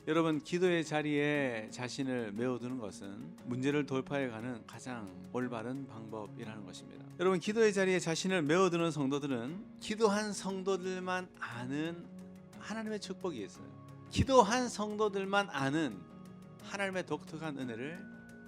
여러분, 기도의 자리에 자신을 메워두는 것은 문제를 돌파해가는 가장 올바른 방법이라는 것입니다. 여러분, 기도의 자리에 자신을 메워두는 성도들은 기도한 성도들만 아는 하나님의 축복이 있어요. 기도한 성도들만 아는 하나님의 독특한 은혜를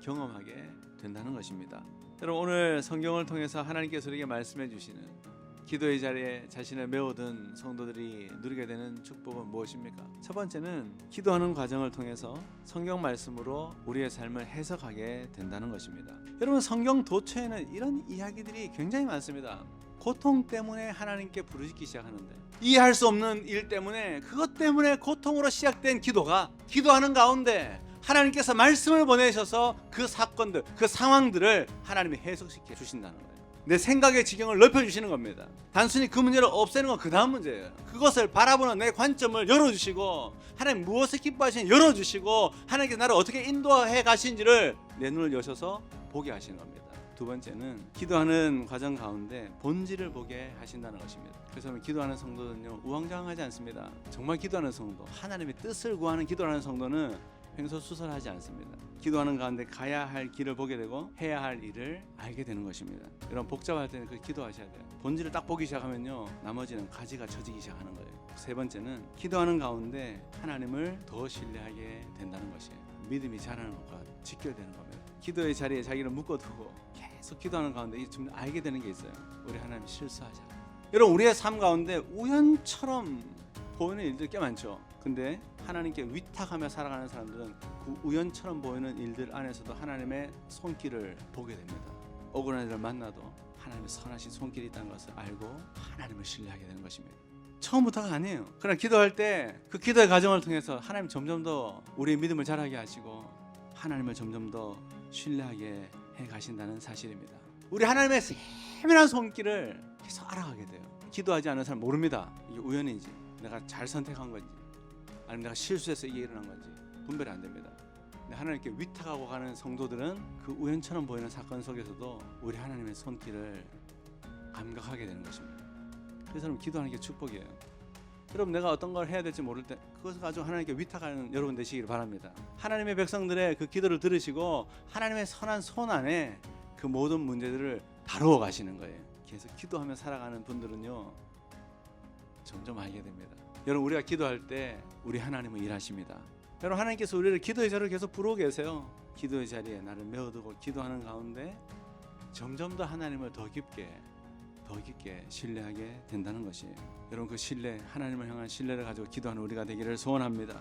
경험하게 된다는 것입니다. 여러분, 오늘 성경을 통해서 하나님께서 우리에게 말씀해 주시는 기도의 자리에 자신을 메워둔 성도들이 누리게 되는 축복은 무엇입니까? 첫 번째는 기도하는 과정을 통해서 성경 말씀으로 우리의 삶을 해석하게 된다는 것입니다. 여러분, 성경 도처에는 이런 이야기들이 굉장히 많습니다. 고통 때문에 하나님께 부르짖기 시작하는데, 이해할 수 없는 일 때문에, 그것 때문에 고통으로 시작된 기도가 기도하는 가운데 하나님께서 말씀을 보내셔서 그 사건들, 그 상황들을 하나님이 해석시켜 주신다는 거예요. 내 생각의 지경을 넓혀주시는 겁니다. 단순히 그 문제를 없애는 건 그 다음 문제예요. 그것을 바라보는 내 관점을 열어주시고, 하나님 무엇을 기뻐하시는지 열어주시고, 하나님께서 나를 어떻게 인도해 가신지를 내 눈을 여셔서 보게 하시는 겁니다. 두 번째는 기도하는 과정 가운데 본질을 보게 하신다는 것입니다. 그래서 기도하는 성도는요, 우왕좌왕하지 않습니다. 정말 기도하는 성도, 하나님의 뜻을 구하는 기도하는 성도는 횡설수설하지 않습니다. 기도하는 가운데 가야 할 길을 보게 되고 해야 할 일을 알게 되는 것입니다. 여러분, 복잡할 때는 그 기도하셔야 돼요. 본질을 딱 보기 시작하면요, 나머지는 가지가 쳐지기 시작하는 거예요. 세 번째는 기도하는 가운데 하나님을 더 신뢰하게 된다는 것이에요. 믿음이 자라는 것과 직결되는 겁니다. 기도의 자리에 자기를 묶어두고 계속 기도하는 가운데 좀 알게 되는 게 있어요. 우리 하나님 실수하지 않아요. 여러분, 우리의 삶 가운데 우연처럼 보이는 일들이 꽤 많죠. 근데 하나님께 위탁하며 살아가는 사람들은 그 우연처럼 보이는 일들 안에서도 하나님의 손길을 보게 됩니다. 억울한 일을 만나도 하나님의 선하신 손길이 있다는 것을 알고 하나님을 신뢰하게 되는 것입니다. 처음부터가 아니에요. 그러나 기도할 때 그 기도의 과정을 통해서 하나님 점점 더 우리의 믿음을 자라게 하시고 하나님을 점점 더 신뢰하게 해 가신다는 사실입니다. 우리 하나님의 세밀한 손길을 계속 알아가게 돼요. 기도하지 않는 사람 모릅니다. 이게 우연인지, 내가 잘 선택한 건지, 아니면 내가 실수해서 이게 일어난 건지 분별이 안 됩니다. 근데 하나님께 위탁하고 가는 성도들은 그 우연처럼 보이는 사건 속에서도 우리 하나님의 손길을 감각하게 되는 것입니다. 그래서 여러분, 기도하는 게 축복이에요. 여러분, 내가 어떤 걸 해야 될지 모를 때 그것을 가지고 하나님께 위탁하는 여러분 되시기를 바랍니다. 하나님의 백성들의 그 기도를 들으시고 하나님의 선한 손 안에 그 모든 문제들을 다루어 가시는 거예요. 계속 기도하며 살아가는 분들은요, 점점 알게 됩니다. 여러분, 우리가 기도할 때 우리 하나님은 일하십니다. 여러분, 하나님께서 우리를 기도의 자리로 계속 부르고 계세요. 기도의 자리에 나를 메워두고 기도하는 가운데 점점 더 하나님을 더 깊게 신뢰하게 된다는 것이에요. 여러분, 그 신뢰, 하나님을 향한 신뢰를 가지고 기도하는 우리가 되기를 소원합니다.